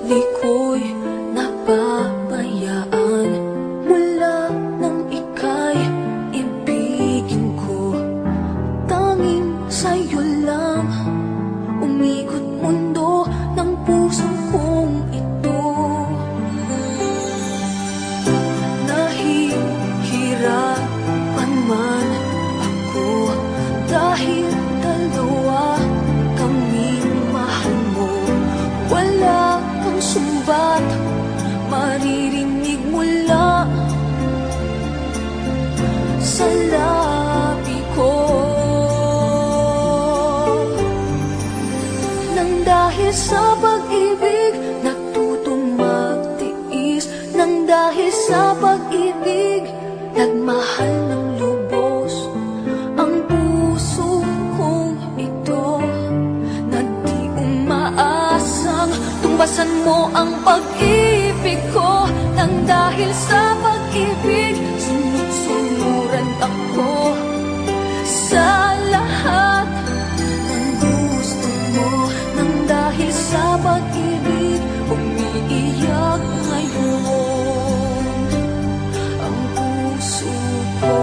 Di ko'y napabayaan mula nang ika'y ibigin ko. Tanging sa'yo lang umikot mundo ng puso kong ito. Nahihirapan man ako dahil dalawa kaming mahal mo. Wala kang sumbat maririnig mula sa labi ko. Nang dahil sa pag-ibig natutong magtiis. Nang dahil sa pag-ibig nagmahal ng lubos ang puso kong ito, na di umaasang tumbasan mo ang pag-ibig ko. Nang dahil sa pag-ibig sunod-sunuran ako sa lahat ng gusto mo. Nang dahil sa pag-ibig umiiyak ngayon ang puso ko.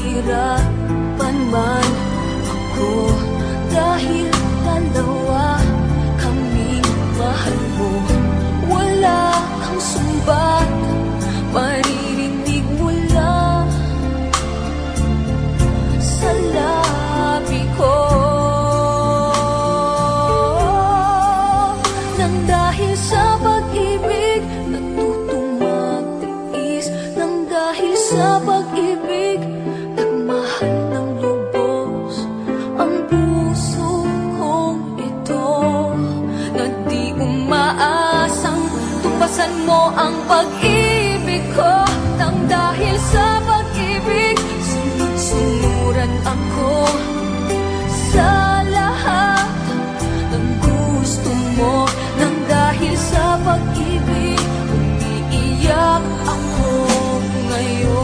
Nahihirapan man ako dahil dalawa kaming mahal mo. Wala kang sumbat maririnig mula sa labi ko. Nang dahil sa pag-ibig natutong magtiis. Nang dahil sa pag-ibig nagmahal ng lubos ang puso kong ito, na di umaasang tumpasan mo ang pag-ibig ko. Nang dahil sa pag-ibig sunod-sunuran ako sa lahat ng gusto mo. Nang dahil sa pag-ibig umiiyak ako ngayon.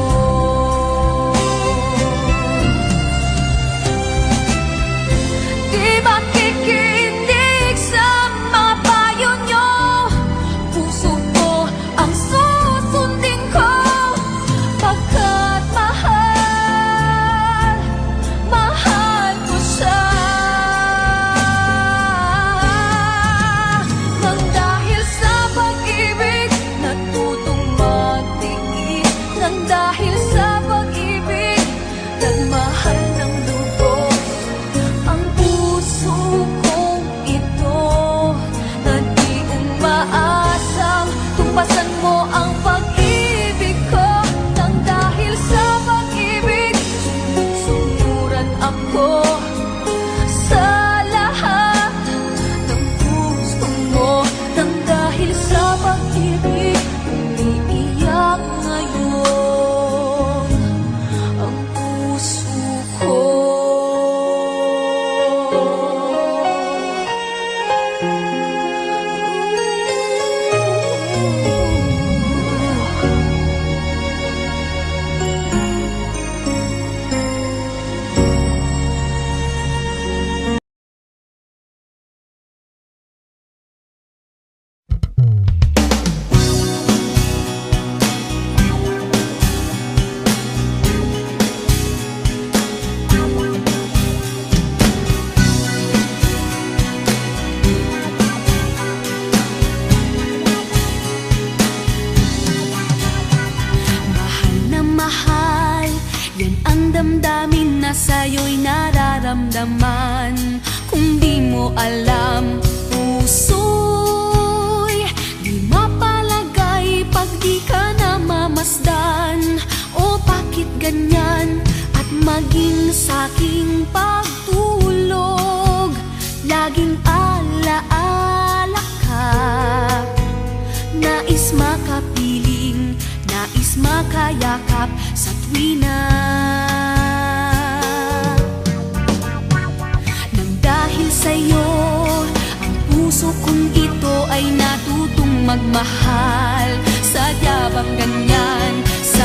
Di makikinig sa mga payo nyo, puso ko ang susundin ko. Pagkat mahal, mahal ko siya. Nang dahil sa pag-ibig natutong magtiis. Nang dahil sa pag-ibig nagmahal ng lubos ang puso kong ito, na di umaasang tumpasan mo ang pag-ibig ko. Nang dahil sa pag-ibig sunod-sunuran ako sa lahat ng gusto mo. Nang dahil sa pag-ibig umiiyak ngayon ang puso ko. Mahal na mahal, yan ang damdamin na sa'yo'y nararamdaman. Kung di mo alam, puso'y di mapalagay pag di ka namamasdan. O bakit ganyan? At maging sa'king pagtulog laging alaala ka. Nais makapiling, nais makayakap sa tuwina. Nang dahil sa'yo ang puso kong ito ay natutong magmahal. Sadya bang ganyan sa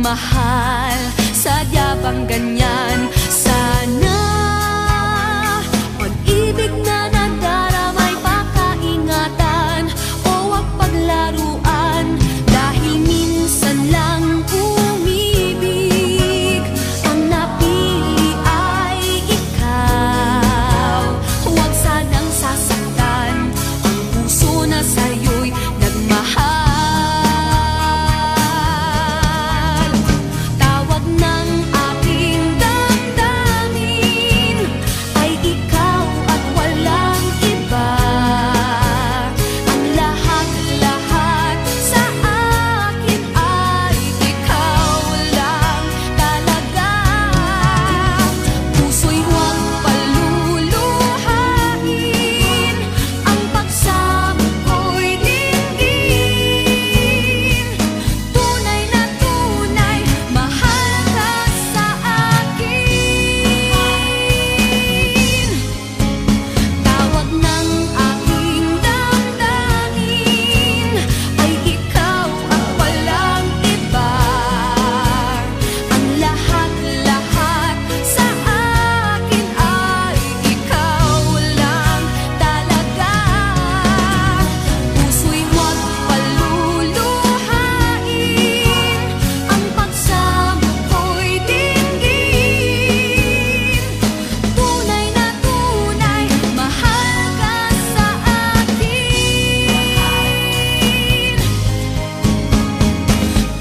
mahal, sadya bang ganyan? Sana pag-ibig na nadaramay pakaingatan o wag paglaruan, dahil minsan lang umibig, ang napili ay ikaw. Huwag sanang sasaktan ang puso na sa'yo'y nagmahal. Tawag ng aking damdamin ay ikaw at walang iba. Ang lahat-lahat sa akin ay ikaw lang talaga. Puso'y huwag paluluhain, ang pagsamo ko'y dinggin. Tunay na tunay, mahal ka sa akin. Tawag ng aking damdamin ay ikaw at walang iba. Ang lahat-lahat sa akin ay ikaw lang talaga. Puso'y huwag paluluhain, ang pagsamo ko'y dinggin. Tunay na tunay, mahal ka sa akin.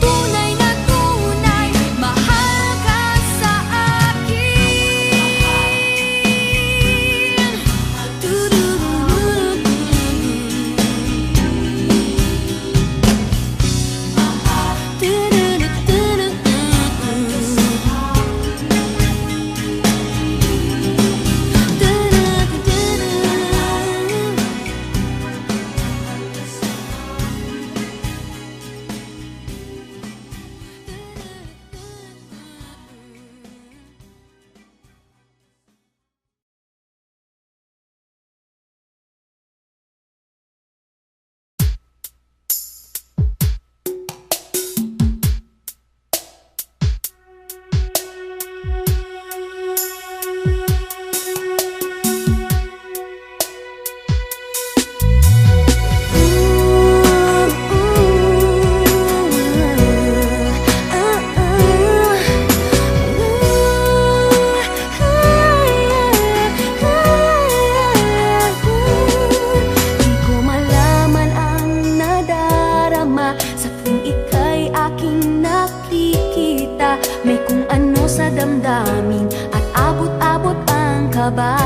Tunay na tunay, mahal ka sa Di ko malaman ang nadarama sa tuwing ika'y aking nakikita. May kung ano sa damdamin at abot-abot ang kaba.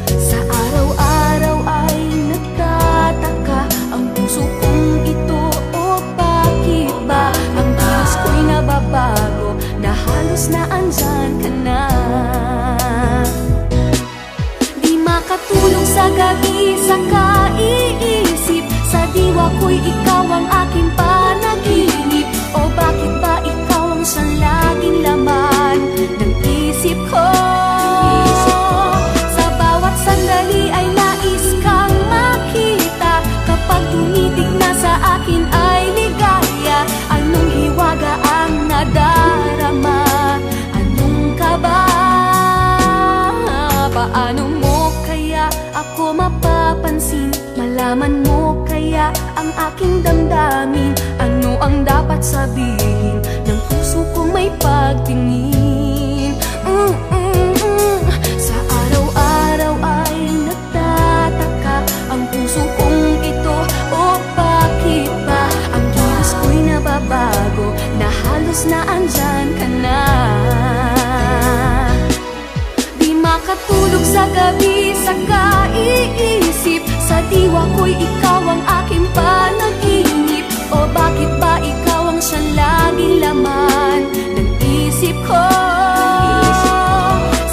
Sa araw-araw ay nagtataka ang puso kong ito, o bakit ba ang kilos ko'y nababago na halos na andyan ka na. Di makatulog sa gabi sa kaiisip, sa diwa ko'y ikaw ang aking panaginip. O bakit ba ikaw ang siyang laging laman ng isip ko? Sa bawat sandali ay nais kang makita, kapag tumitig na sa akin ay ligaya. Anong hiwaga ang nadarama? Anong kaba? Paano mo kaya ako mapapansin? Malaman mo kaya ang aking damdamin? Ano ang dapat sabihin ng puso kong may pagtingin? Sa araw-araw ay nagtataka ang puso kong ito, o bakit ba ang kilos ko'y nababago na halos na andyan ka na. Di makatulog sa gabi sa kaiisip, sa diwa ko'y ikaw ang aking panaginip. O bakit ba ikaw ang siyang laging laman ng isip ko?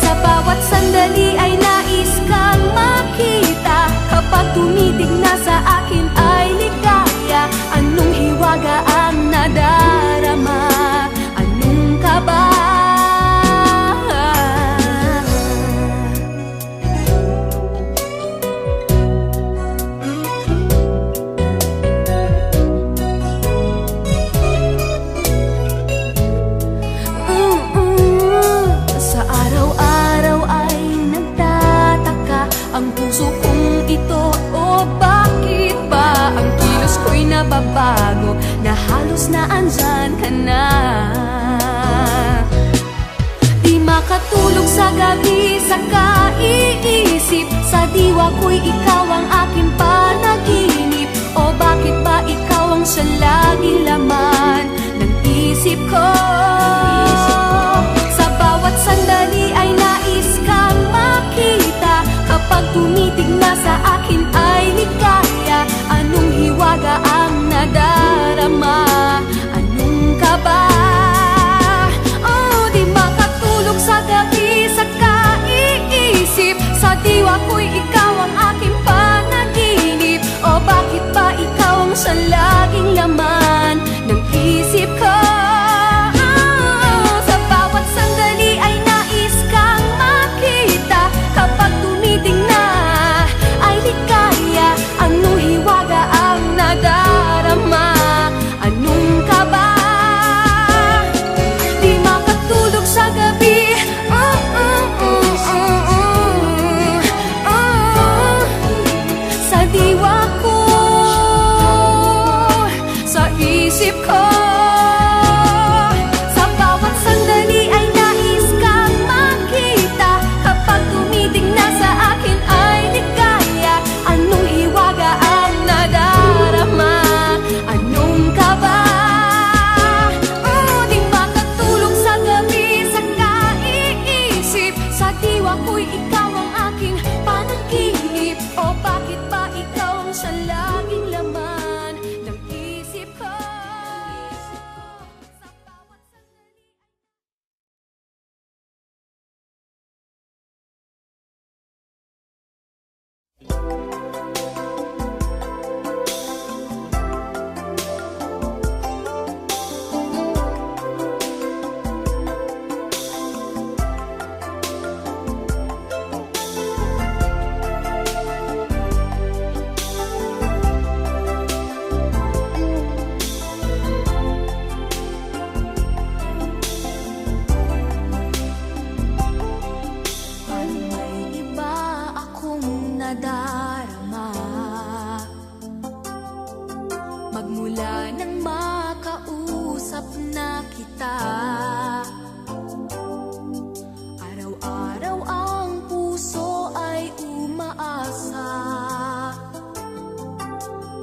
Sa bawat sandali ay nais kang makita, kapag tumitig na sa akin ay ligaya. Anong hiwaga ang nadarama? Anong kaba? nandyan ka na. Di makatulog sa gabi sa kaiisip, sa diwa ko'y ikaw ang aking panaginip. O bakit ba ikaw ang siya laging laman ng isip ko? Sa bawat sandali ay nais kang makita, kapag tumitig na sa akin ay ligaya. Anong hiwaga ang nadarama? Anong kaba? Oh, di makatulog sa gabi sa kaiisip, sa diwa ko'y ikaw ang aking panaginip. O bakit ba ikaw ang siya laging laman ng isip ko? Sa bawat sandali ay nais kang makita, kapag tumiting na ay ligaya. Anong hiwaga ang nadarama? Anong kaba? Di makatulog sa gabi, sa diwa ko, sa isip ko. Sa bawat sandali ay nais kang makita, kapag tumiting na sa akin ay ligaya. Anong hiwaga ang nadarama? Anong kaba? Oh, di makatulog sa gabi sa kaiisip, sa diwa ko'y ikaw ang aking panaginip. O bakit ba ikaw ang siya laging laman ng isip ko? Sa bawat sandali. Parang may iba akong nadarama, magmula nang makausap na kita. Araw-araw ang puso ay umaasa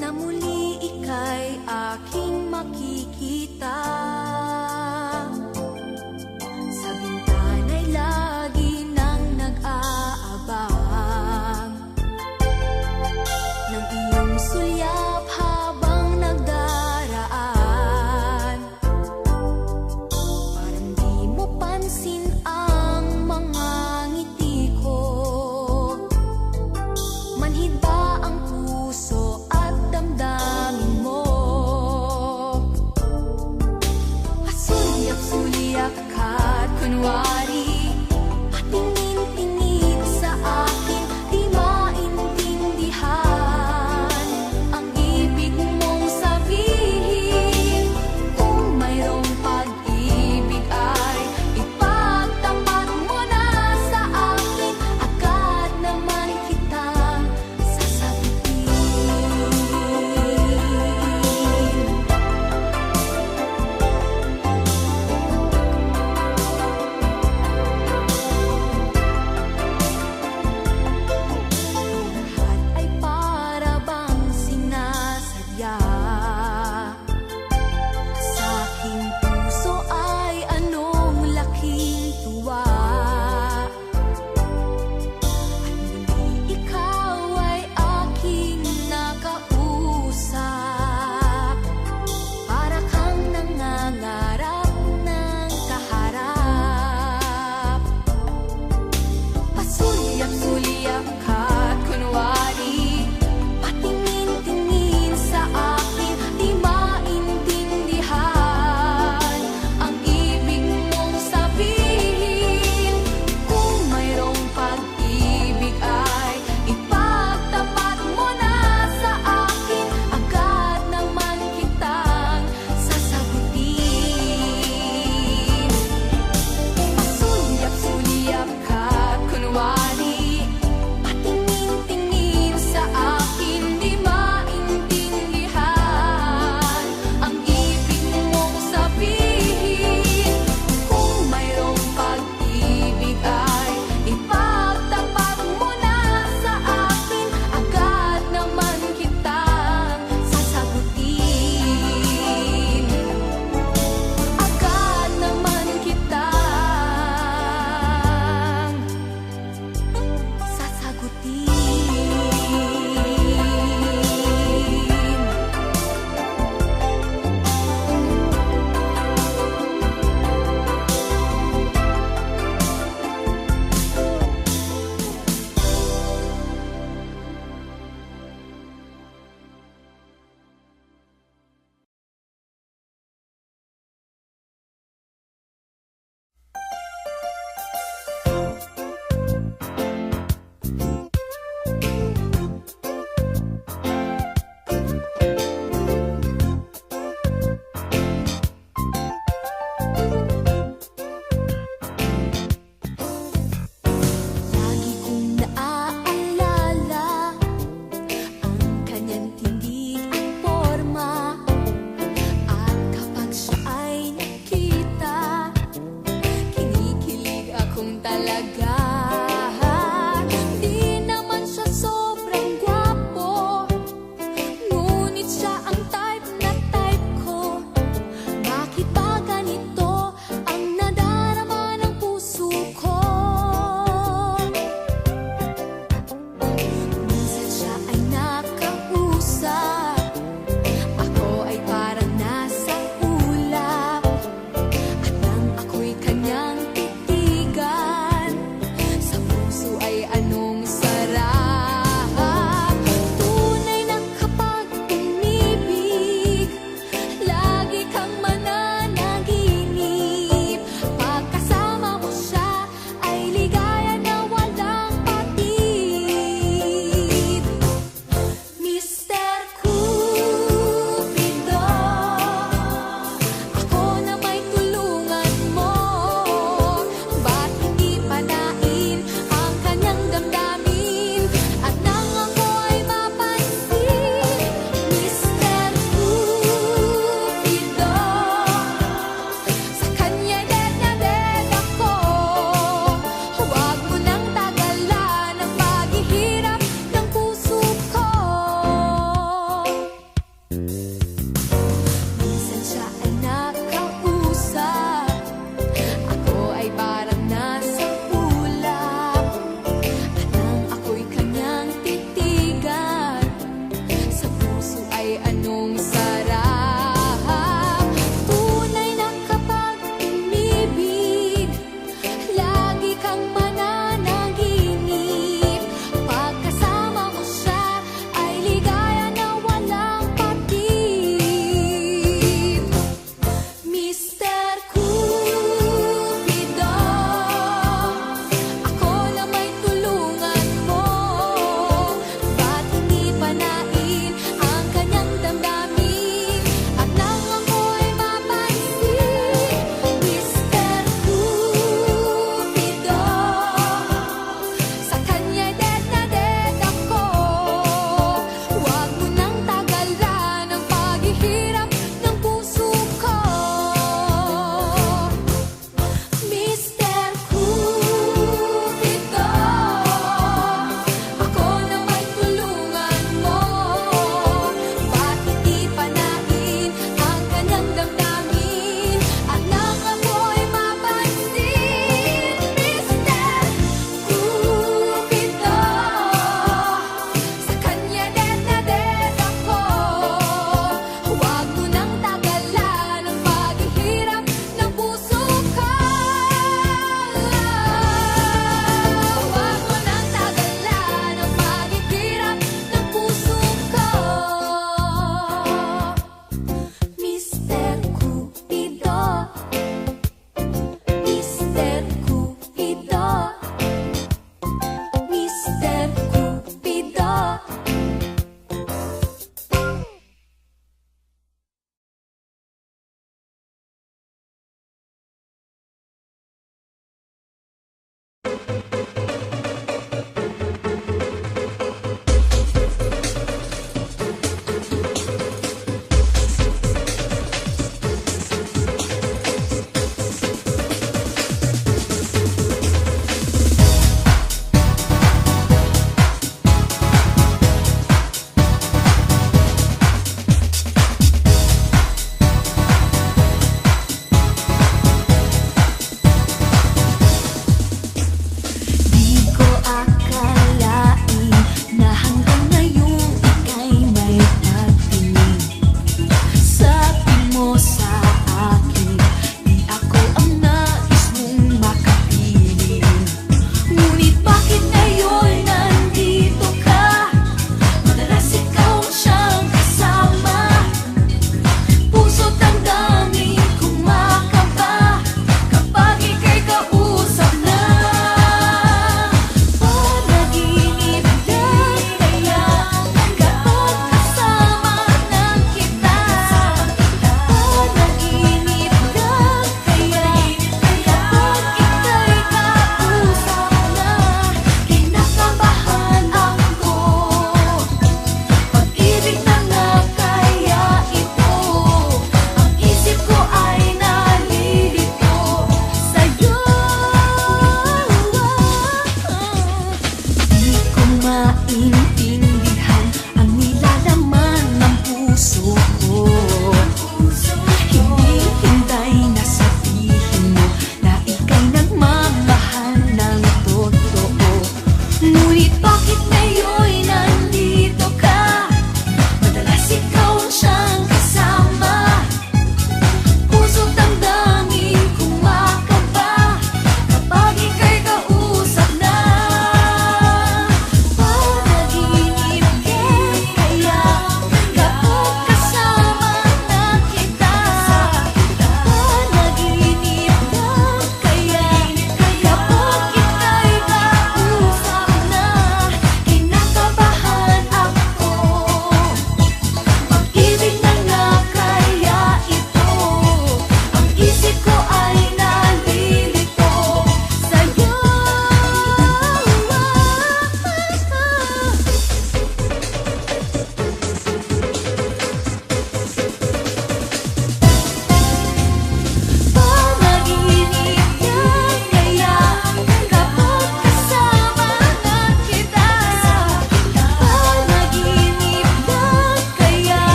na muli ika'y aking makikita. Sa bintana'y lagi nang nag-aabang ng iyong sulyap habang nagdaraan. Parang di mo pansin ang mga ngiti ko. Manhid ba ang puso at damdamin mo? Pasulyap-sulyap ka't kunwari, patingin-tingin sa akin, di maintindihan ang ibig mong sabihin. Kung mayroong pag-ibig ay ipagtapat mo na sa akin, agad naman kitang sasagutin.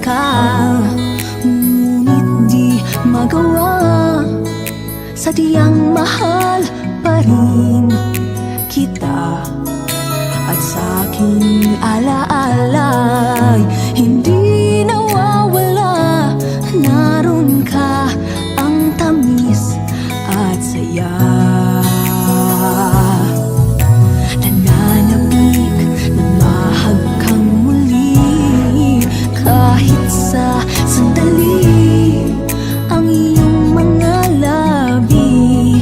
ka, ngunit di magawa. Sadyang mahal pa rin kita, at sa aking alaalay hindi nawawala. Naroon ka, ang tamis at saya. Nananabik na mahag kang muli, kahit sa sandali ang iyong mga labi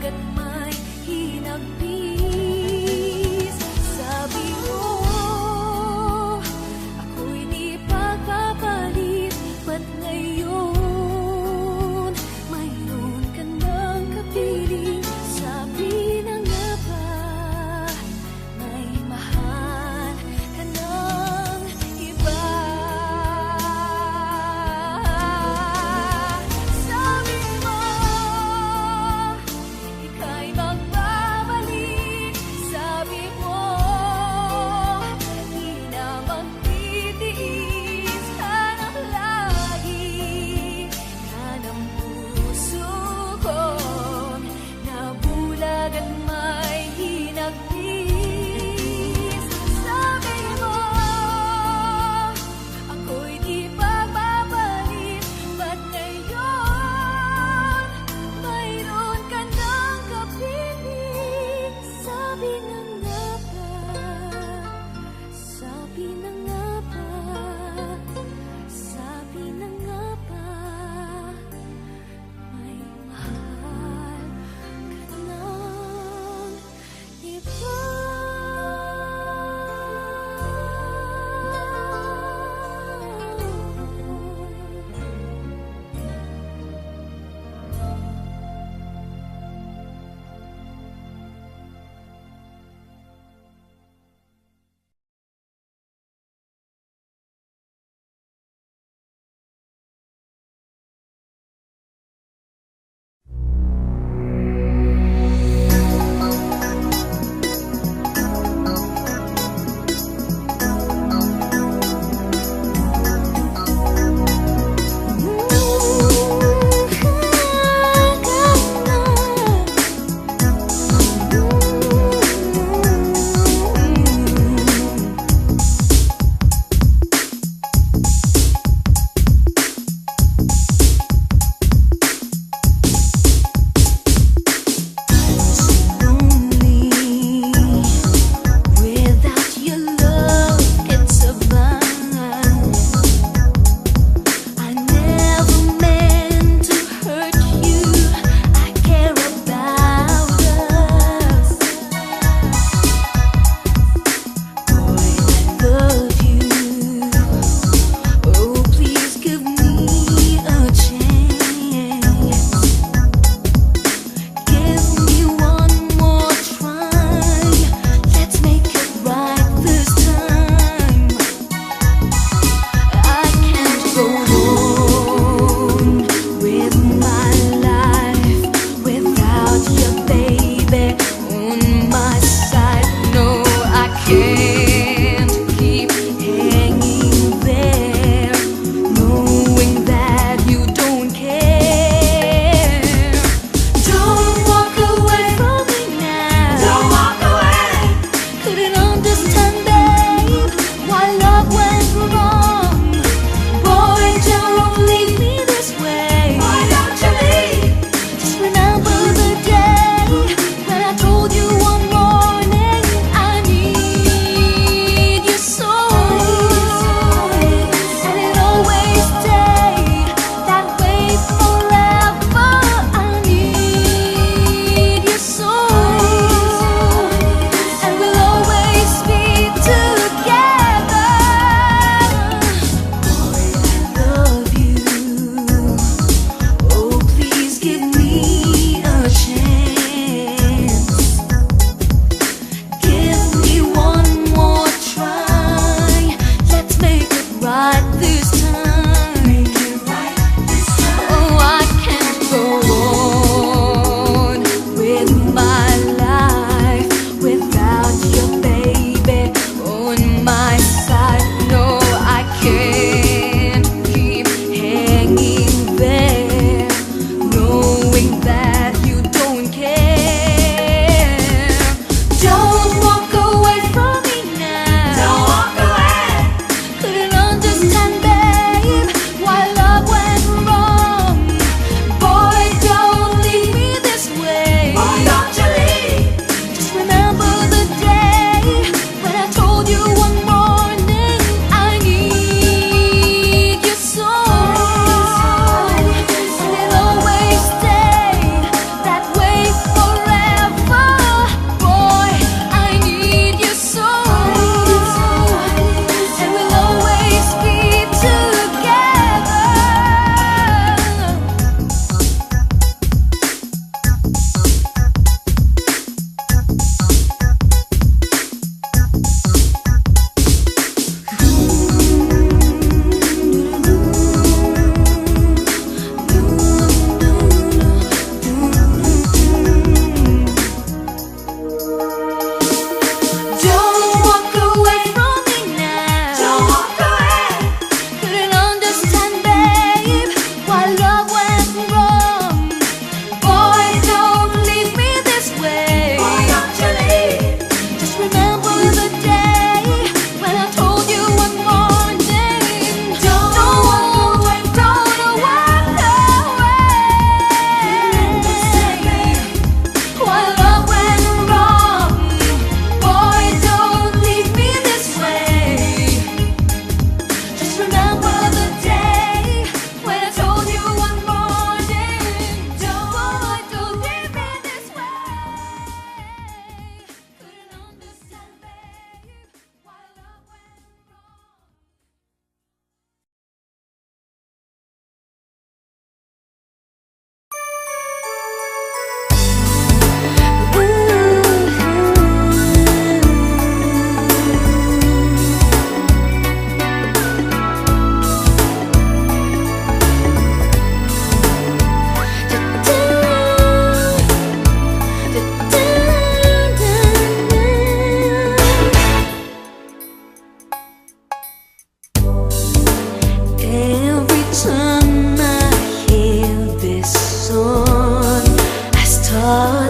at may hinagpis. Sabi mo, ako'y di pagpapalit. Ba't ngayon mayroon ka ng kapiling? Sabi na nga ba, may mahal ka ng iba? Sabi mo, ika'y magbabalik. Sabi mo, di na magtitiis ka ng lagi. Yan ang puso kong nabulag at may hinagpis. Sabi mo, ako'y di pagbabalik. Ba't ngayon mayroon ka ng kapiling? Sabi na nga ba, sabi na nga ba, sabi na nga ba, may mahal ka ng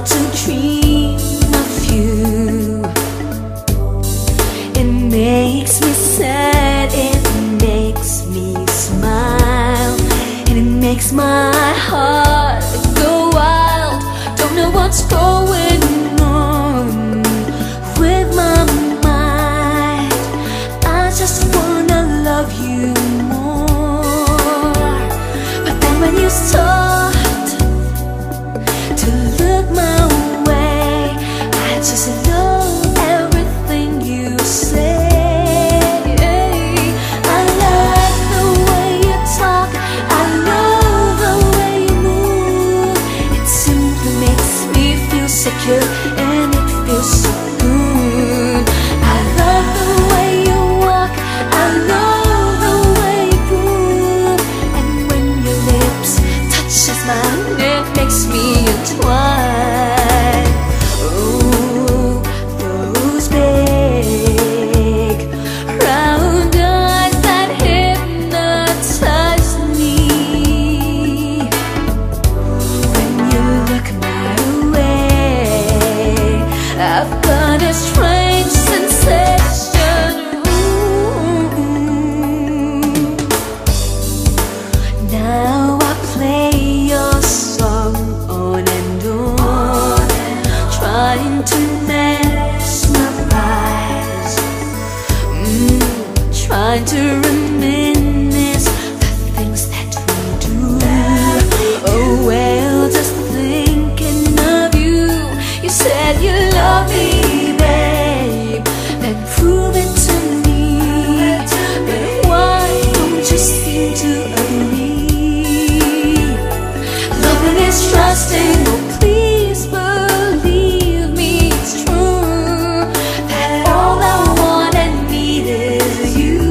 start to dream of you. It makes me sad, it makes me smile, and it makes my heart go wild. Don't know what's going on with my mind. I just wanna love you more. But then when you start to look my way, I just love everything you say. I like the way you talk, I love the way you move. It simply makes me feel secure, and it feels so good. I love the way you walk, I love the way you move. And when your lips touches mine, it makes me entwine. Oh, those big round eyes that hypnotize me. When you look my way, I've got a strange sensation. Now I play your song on and on, trying to mesmerize, trying to reminisce the things that we do. Oh well, just thinking of you. You said you love me, babe, then prove it to me. But why don't you seem to agree? Loving is trusting, oh please believe me, it's true, that all I want and need is you.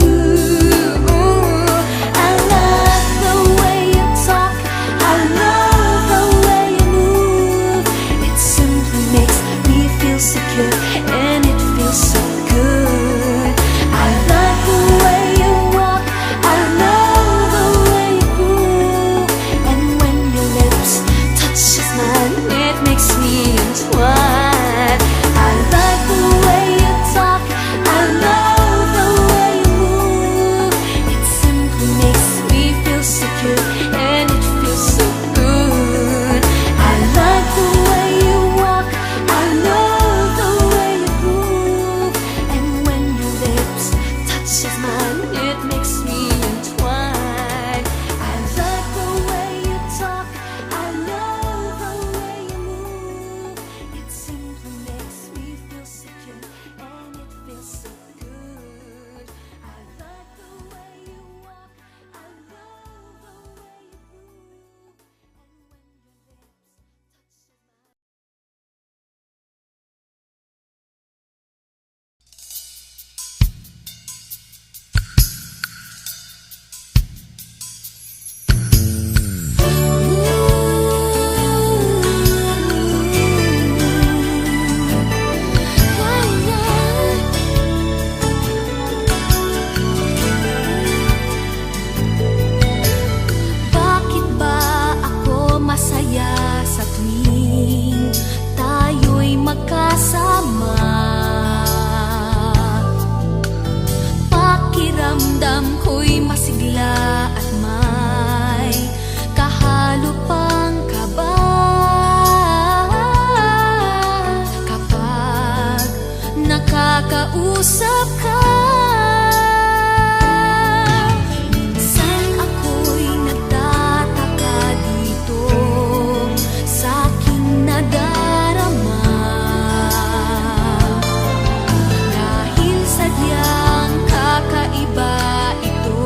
I love the way you talk, I love the way you move. It simply makes me feel secure, and it feels so good. I like the way you walk, I love the way you move. And when your lips touches mine, it makes me entwine. I like the way you talk, I love the way you move. It simply makes me feel secure, and it feels so good. I like the way you walk, I love the way you move. And when your lips touches mine, it makes me entwine. I like the way you talk, I love the way you move. It simply makes me feel secure, and it feels so good. I like the way you walk, I love the way you move. And when your lips touches mine. Bakit ba ako masaya sa tuwing tayo'y magkasama? Pakiramdam ko'y masigla at may kahalo pang kaba kapag nakakausap ka. Minsan ako'y nagtataka dito sa aking nadarama, dahil sadyang kakaiba ito.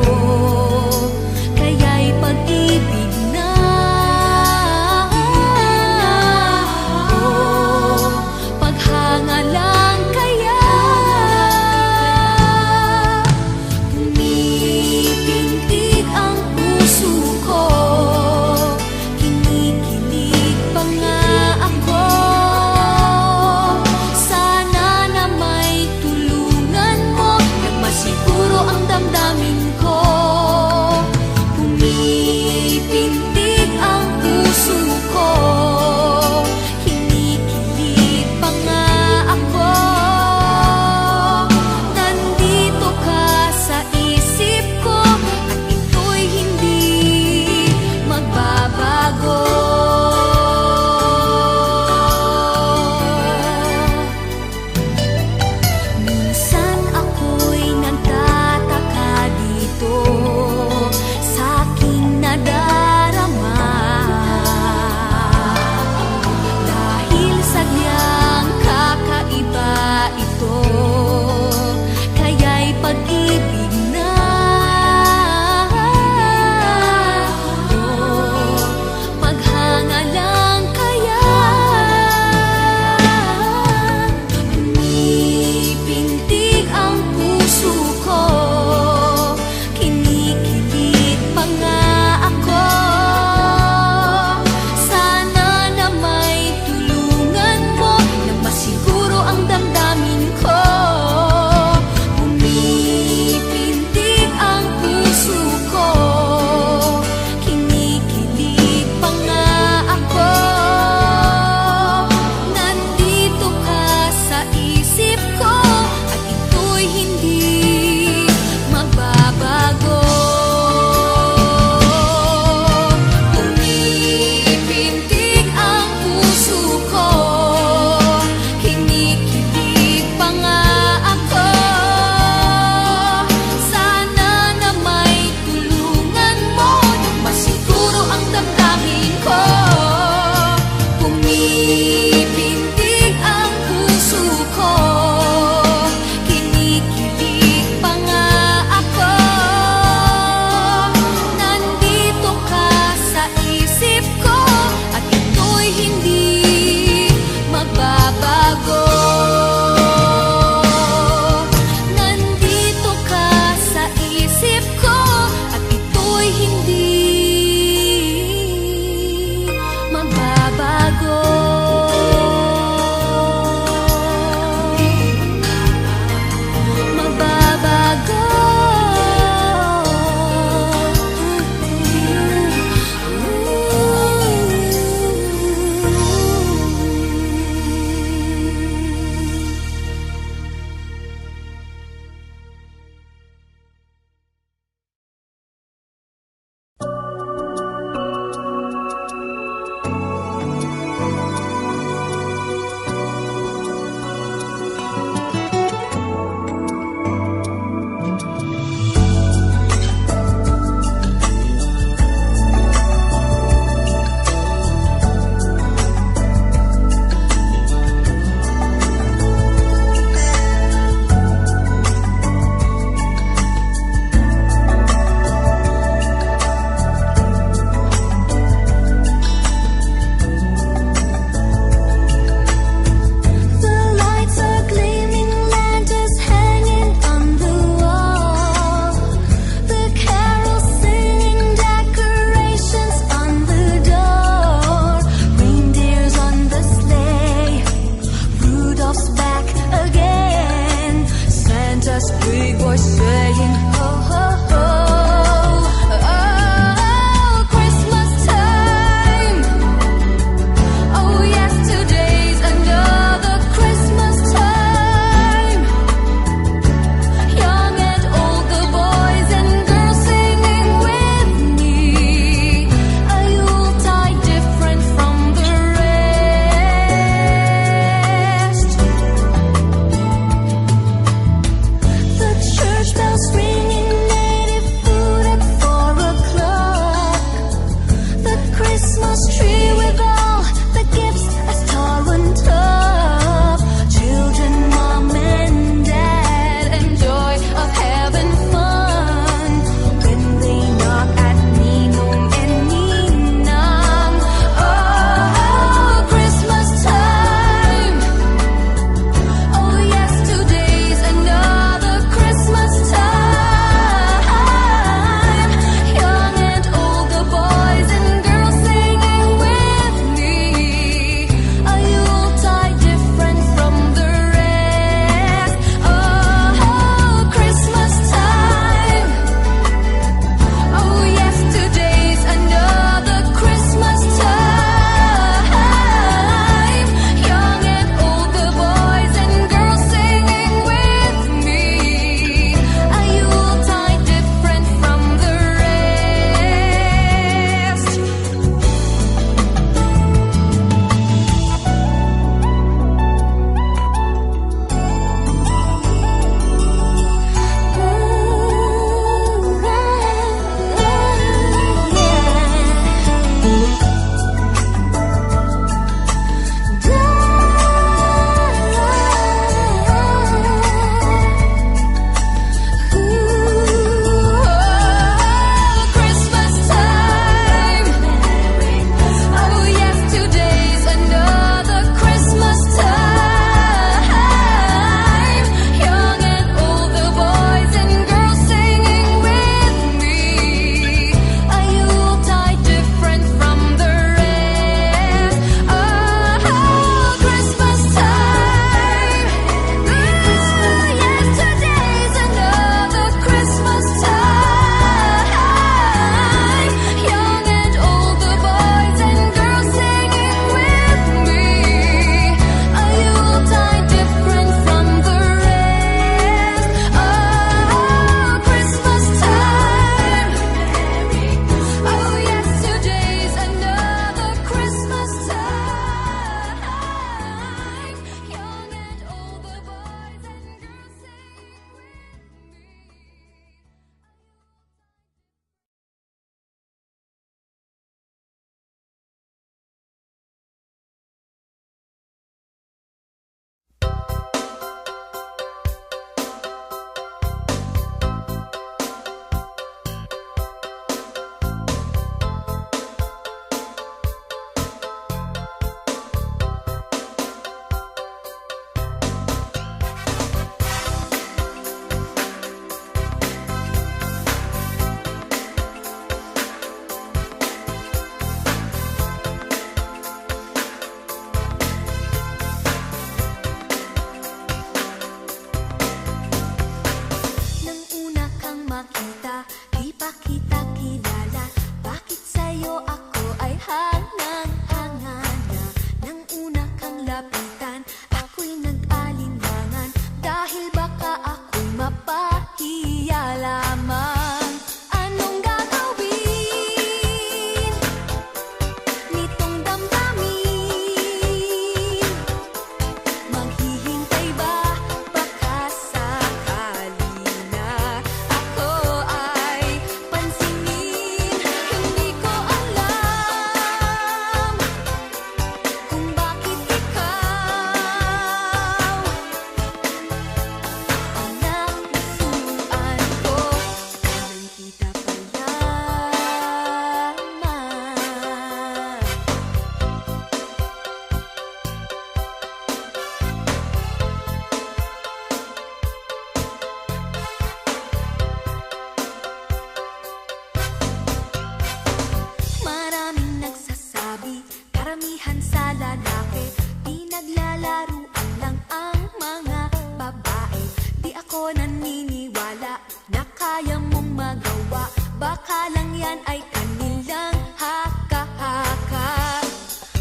magawa. Baka lang yan ay kanilang haka-haka.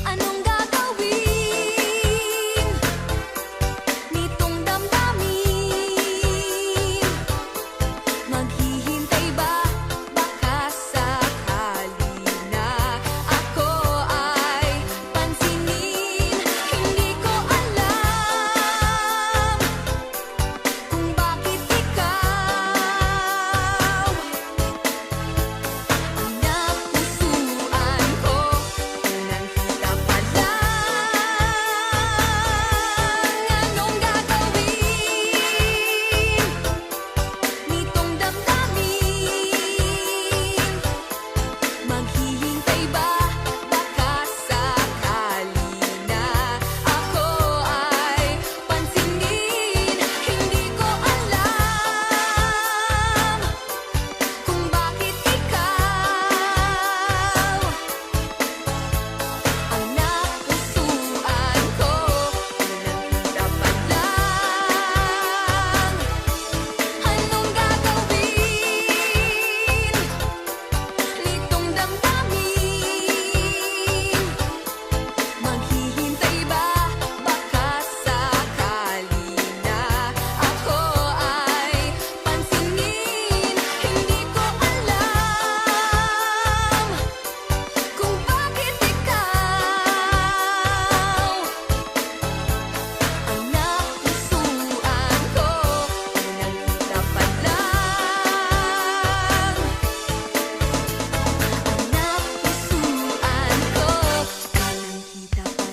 Anong gagawin nitong damdamin? Maghihintay ba? Baka sakali na ako ay pansinin. Hindi ko alam kung bakit ikaw ang napusuan ko. Unang kita pa lang. Anong gagawin nitong damdamin? Maghihintay ba? Baka sakali na ako ay pansinin. Hindi ko alam kung bakit ikaw ang napusuan ko. Unang kita pa lang. Anong gagawin nitong damdamin? Maghihintay ba? Baka sakali na ako ay pansinin. Hindi ko alam kung bakit ikaw ang napusuan ko. Unang kita pa lang. Ang napusuan ko. Unang kita pa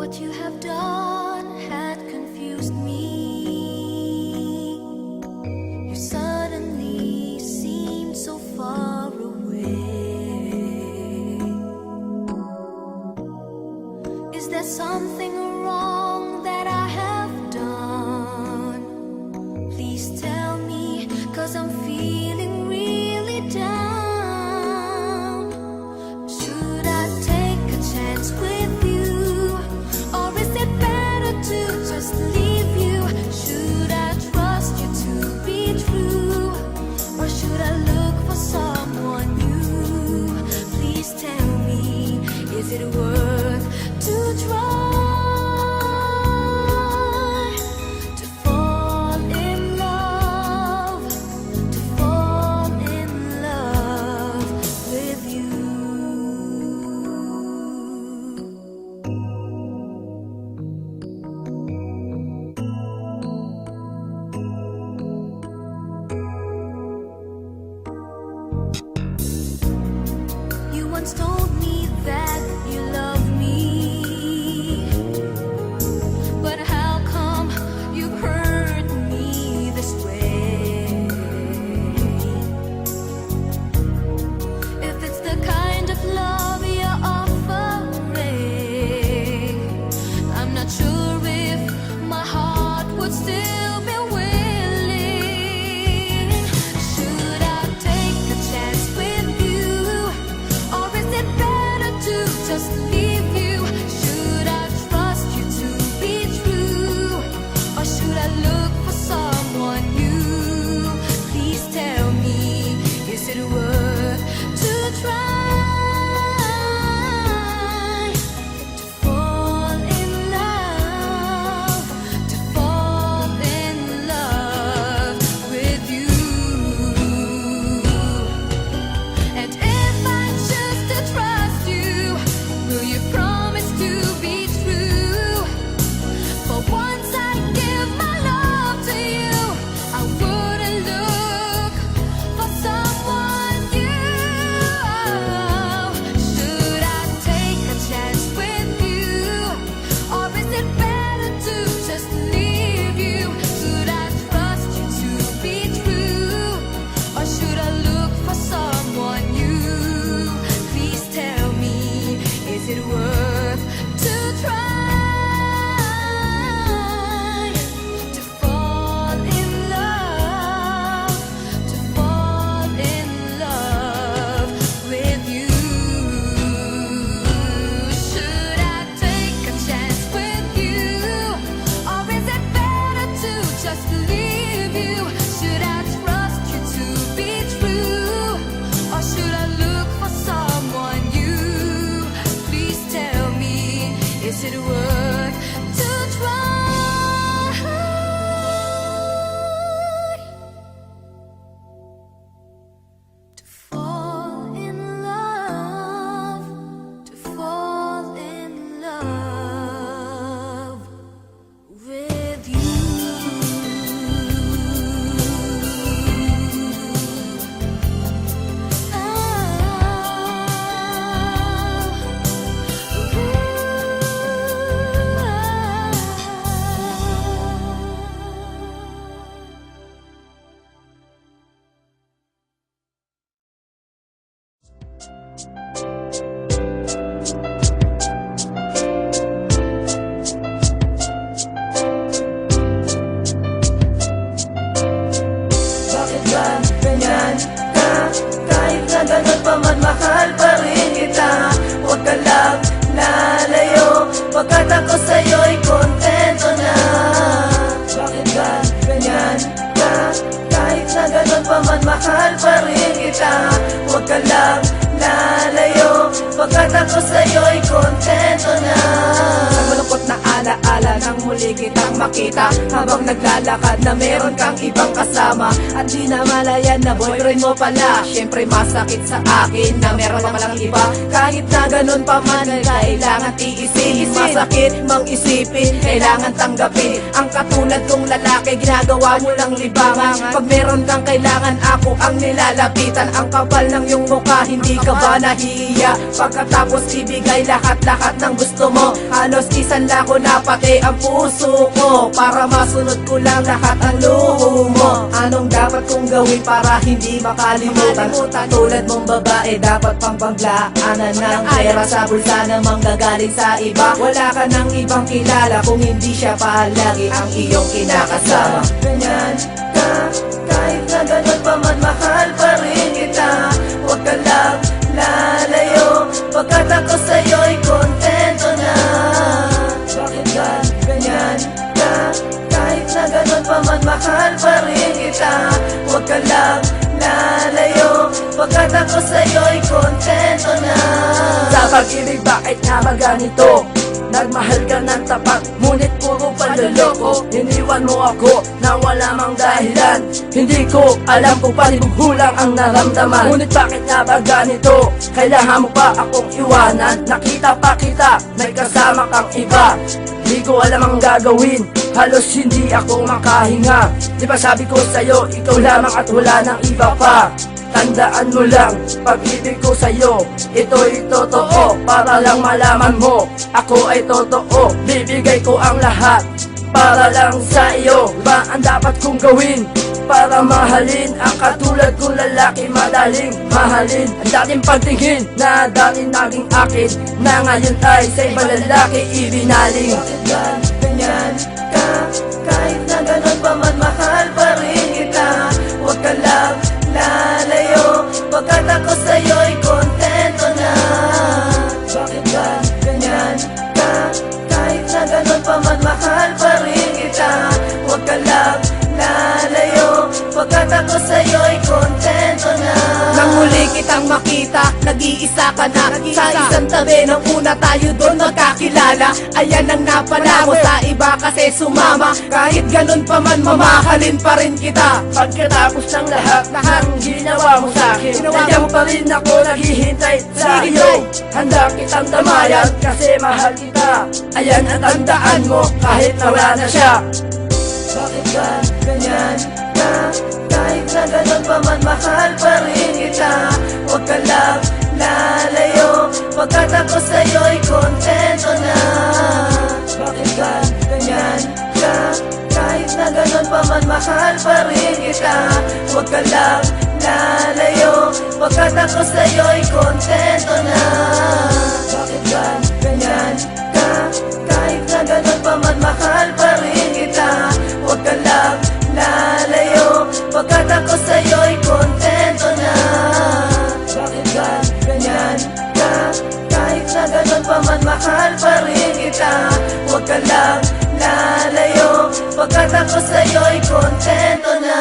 What you have done had confused me. You suddenly seemed so far away. Is there something wrong that I have done? Please tell me, 'cause I'm feeling really down. Should I take a chance with you? Or is it better to just leave you? Should I trust you to be true? Or should I look for someone new? Please tell me, is it worth to try to fall in love, with you? You once told me that you love me, but how come you've hurt me this way? If it's the kind of love you're offering, I'm not sure if my heart would still be willing. Should I take a chance with you? Or is it pagkat ako sa'yo'y kontento na. Sa malungkot na alaala nang muli kitang makita, habang naglalakad na meron kang ibang kasama, at di na malayan na boyfriend mo pala. Siyempre masakit sa akin na meron pa palang iba. Kahit na ganun pa man, kailangan tiisin. Masakit mang isipin, kailangan tanggapin. Ang katulad kong lalaki, ginagawa mo lang libangan. Pag meron kang kailangan, ako ang nilalapitan. Ang kapal ng iyong mukha, hindi ka ba nahihiya? Pagkatapos ibigay lahat-lahat ng gusto mo, halos isanla ko na pati ang puso ko, para masunod ko lang lahat ang luho mo. Anong dapat kong gawin para hindi makalimutan? Tulad mong babae, dapat pang panglaanan ng pera sa bulsa na manggagaling sa iba. Wala ka ng ibang kilala kung hindi siya palagi ang iyong kinakasama. Ganyan ka, kahit na ganun pa man, mahal pa rin kita. Huwag ka lang lalayo, pagkat ako sa'yo'y kontento na. Bakit ka ganyan ka, kahit na ganun pa man, mahal pa rin kita. Huwag ka lang lalayo, pagkat ako sa'yo'y kontento na. Sa pag-ibig bakit nga ba ganito? Nagmahal ka ng tapat, ngunit puro panloloko. Iniwan mo ako nang wala mang dahilan. Hindi ko alam kung palibughulang ang naramdaman. Ngunit bakit nga ba ganito? Kailangan mo pa akong iwanan? Nakita pa kita, may kasama kang iba. Di ko alam ang gagawin, halos hindi ako makahinga. Di ba sabi ko sa'yo, ikaw lamang at wala nang iba pa. Tandaan mo lang, pag-ibig ko sa'yo, ito'y totoo. Para lang malaman mo, ako ay totoo. Bibigay ko ang lahat, para lang sa iyo. Ba ang dapat kong gawin, para mahalin ang katulad kong lalaki? Madaling mahalin ang dating pagtingin na dati naging akin, na ngayon ay sa ibang lalaki ibinaling. Bakit ba ganyan ka, kahit na ganun pa man, mahal pa rin kita. Huwag ka lang lalayo, pagkat ako sa'yo'y kontento na. Bakit ba ganyan ka, kahit na ganun pa man, mahal pa rin kita. Huwag ka lang lalayo, pagkat ako sa'yo'y kontento na. Nang muli kitang makita, nag-iisa ka na. Sa isang tabi ng una tayo doon magkakilala. Ayan ang napala mo, sa iba kasi sumama. Kahit ganun pa man, mamahalin pa rin kita. Pagkatapos ng lahat ng ginawa mo sa'kin, nandiyan mo pa rin ako naghihintay sa iyo. Handa kitang tamayan kasi mahal kita. Ayan ang tandaan mo kahit nawala na siya. Bakit ba ganyan ka, kahit na ganun pa man, mahal pa rin kita. Huwag ka lang lalayo, pagkat ako sa'yo'y kontento na. Bakit ba ganyan ka, kahit na ganun pa man, mahal pa rin kita. Huwag ka lang lalayo, pagkat ako sa'yo'y kontento na. Bakit ba ganyan ka, kahit na ganun pa man, mahal pa rin kita. Huwag ka lang lalayo, pagkat ako sa'yo'y kontento na. Bakit ba ganyan ka, kahit na ganun pa man, mahal pa rin kita. Huwag ka lang lalayo, pagkat ako sa'yo'y kontento na.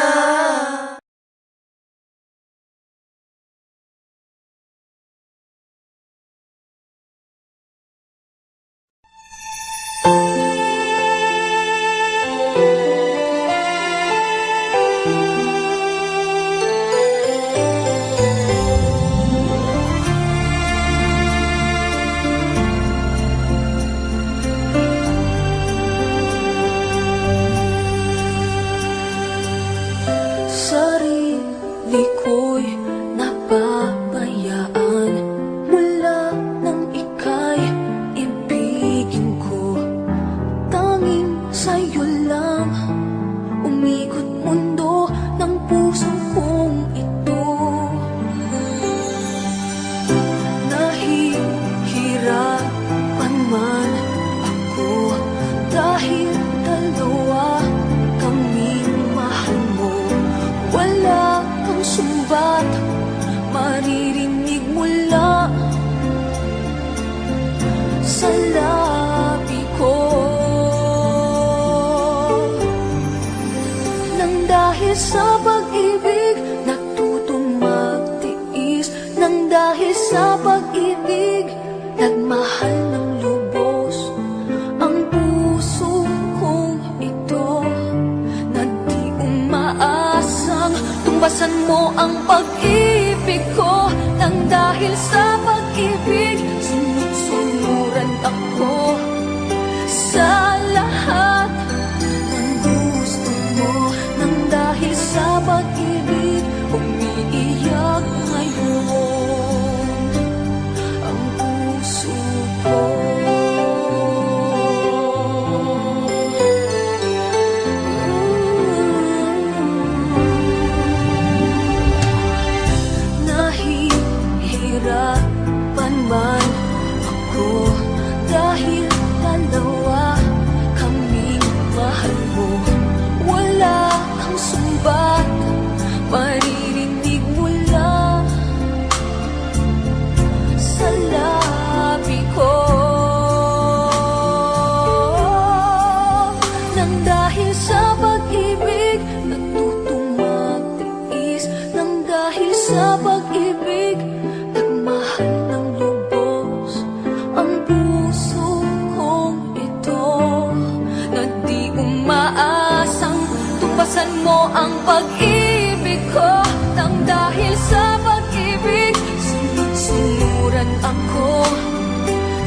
ako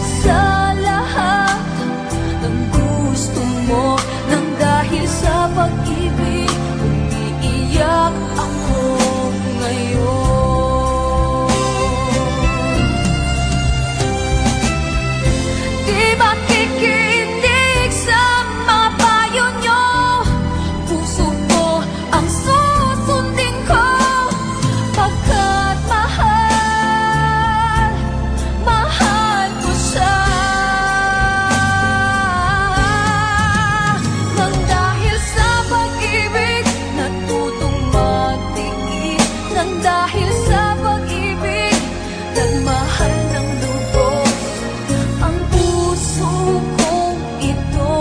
sa lahat ng gusto mo. Nang dahil sa pag-ibig, umiiyak ako ngayon. Di ba kikinig sa mga payo nyo? Puso ko ang susundin ko, pagkat mahal, mahal ko siya. Nang dahil sa pag-ibig, natutong magtiis. Nang dahil sa pag-ibig, nagmahal ng lubos ang puso kong ito,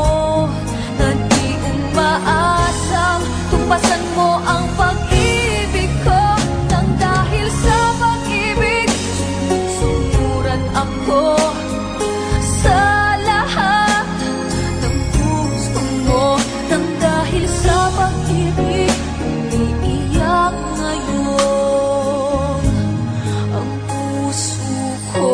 na di umaasang tumpasan mo ang pag-ibig ko. Nang dahil sa pag-ibig, sumusuran ako sa lahat ng gusto mo. Nang dahil sa pag-ibig, umiiyak ngayon ang puso ko.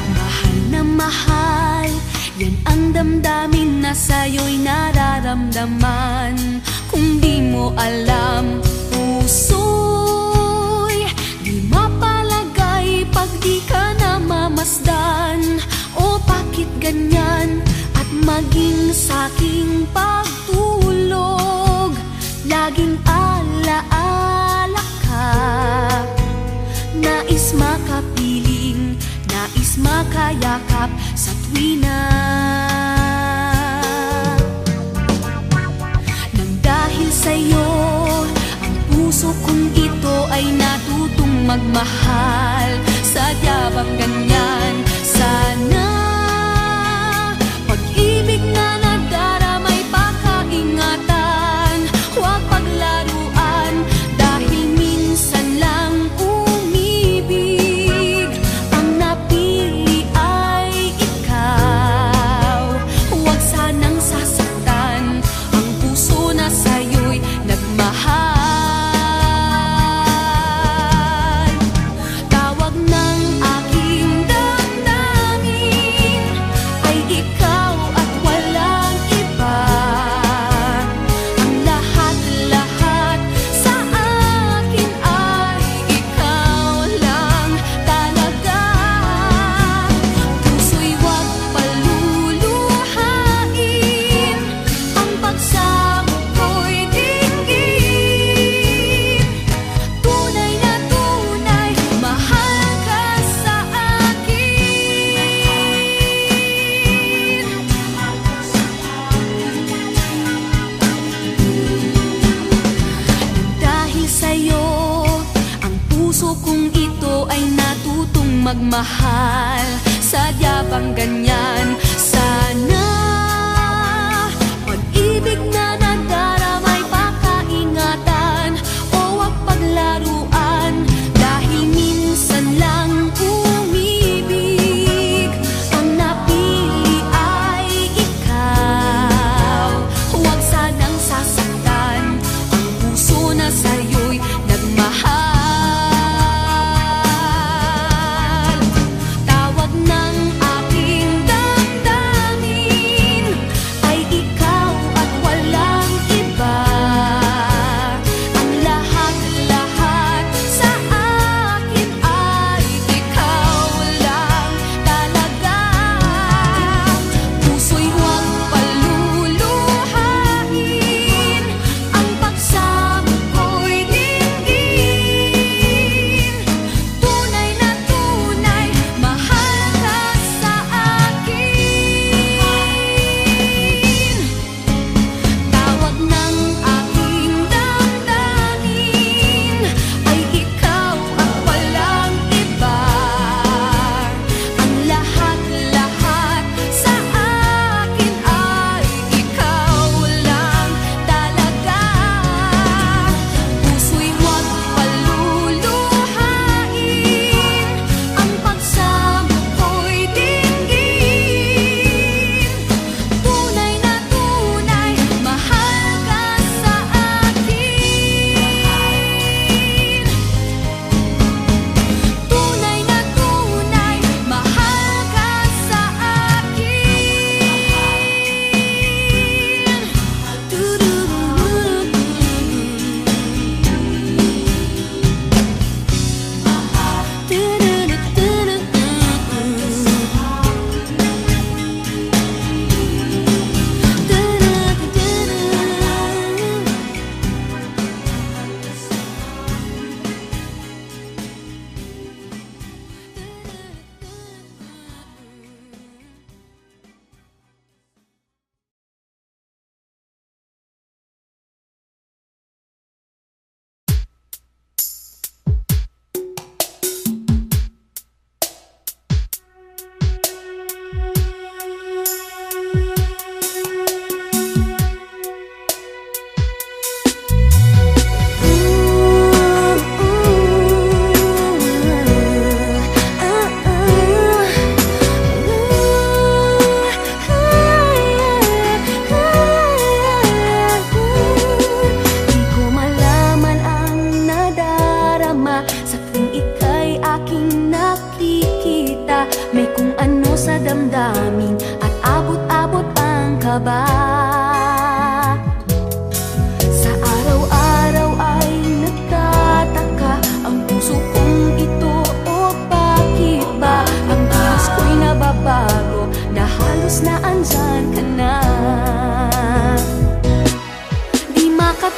Mahal na mahal, yan ang damdamin na sa'yo'y nararamdaman. Kung di mo alam, puso'y di mapalagay pag di ka namamasdan. O bakit ganyan? At maging sa'king pagtulog, laging alaala ka. Nais makapiling, nais makayakap sa tuwina. Nang dahil sa'yo, ang puso kong ito ay natutong magmahal. Sadya bang ganyan? Sana pag-ibig na nagdaramay pakaingatan, huwag paglaruan, dahil minsan lang umibig. Ang napili ay ikaw, huwag sanang sasaktan ang puso na sa'yo'y nagmahal. Tawag ng aking damdamin ay ikaw at walang iba. Ang lahat-lahat sa akin ay ikaw lang talaga. Puso'y huwag paluluhain, ang pagsamo ko'y dinggin. Tunay na tunay, mahal ka sa akin. Dahil sa'yo, ang puso kong ito ay natutong magmahal. Sadya bang ganyan? Sana pag-ibig na nagdaramay pakaingatan, o wag paglaruan, dahil minsan lang umibig. Ang napili ay ikaw, huwag sanang sasaktan ang puso na sa'yo'y nagmahal. Tawag ng aking damdamin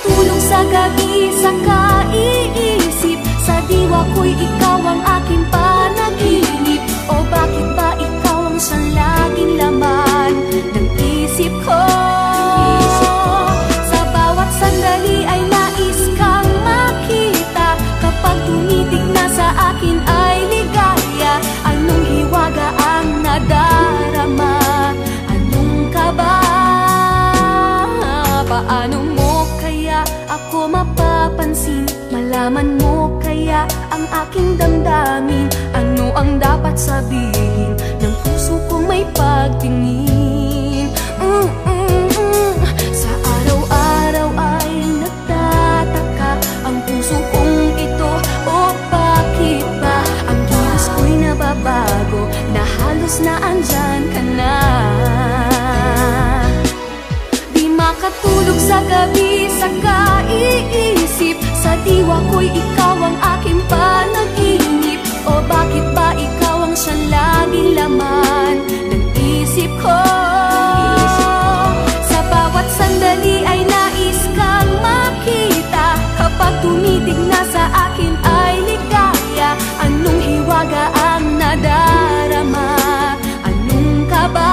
makatulog sa gabi sa kaiisip, sa diwa ko'y ikaw ang aking panaginip. O bakit ba ikaw ang siyang laging laman ng isip ko? Sa bawat sandali ay nais kang makita, kapag tumitig na sa akin ay ligaya. Anong hiwaga ang nadarama? Anong kaba? Paano mo kaya ako mapapansin? Malaman mo kaya ang aking damdamin? Ano ang dapat sabihin ng puso kong may pagtingin? Sa araw-araw ay nagtataka ang puso kong ito. O bakit ba ang kilos ko'y nababago, na halos na andyan ka na? Di makatulog sa gabi sa kaiisip, sa diwa ko'y ikaw ang aking panaginip. O bakit ba ikaw ang siyang laging laman ng isip ko? Sa bawat sandali ay nais kang makita, kapag tumitig na sa akin ay ligaya. Anong hiwaga ang nadarama? Anong kaba?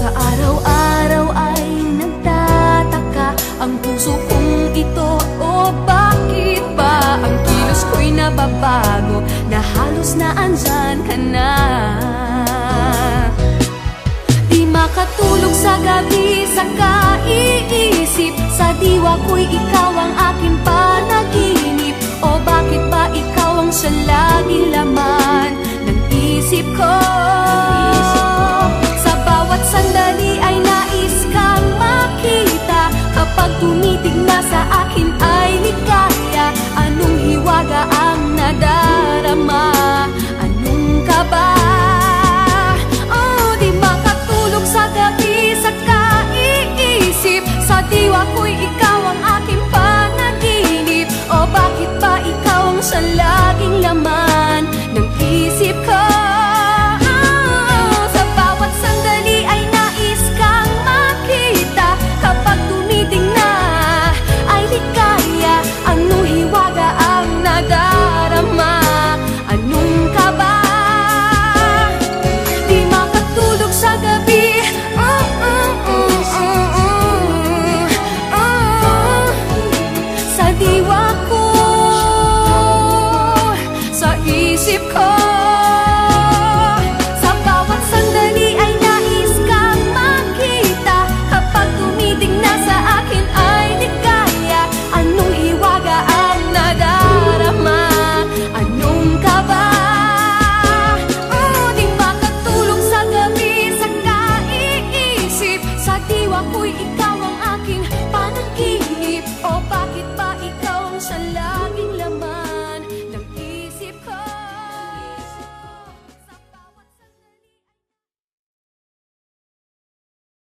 Sa araw-araw ay nagtataka ang puso kong ito. O bakit ba ang kilos ko'y nababago, na halos na andyan ka na? Di makatulog sa gabi sa kaiisip, sa diwa ko'y ikaw ang aking panaginip. O bakit ba ikaw ang siyang laging laman ng isip ko? Sa bawat sandali ay nais kang makita, kapag tumitig na sa akin ay ligaya. Anong hiwaga ang nadarama? Anong kaba? Oh, di makatulog sa gabi sa kaiisip, sa diwa ko'y ikaw ang aking panaginip. O bakit ba ikaw ang siyang laging laman ng isip ko? Sa bawat sandali ay nais kang makita, kapag tumiting na ay ligaya. Anong hiwaga ang nadarama? Anong kaba? Di makatulog sa gabi, sa diwa ko, sa isip ko. Sa bawat sandali ay nais kang makita, kapag tumiting na sa akin ay ligaya. Anong hiwaga ang nadarama? Anong kaba? Di makatulog sa gabi sa kaiisip, sa diwa ko'y ikaw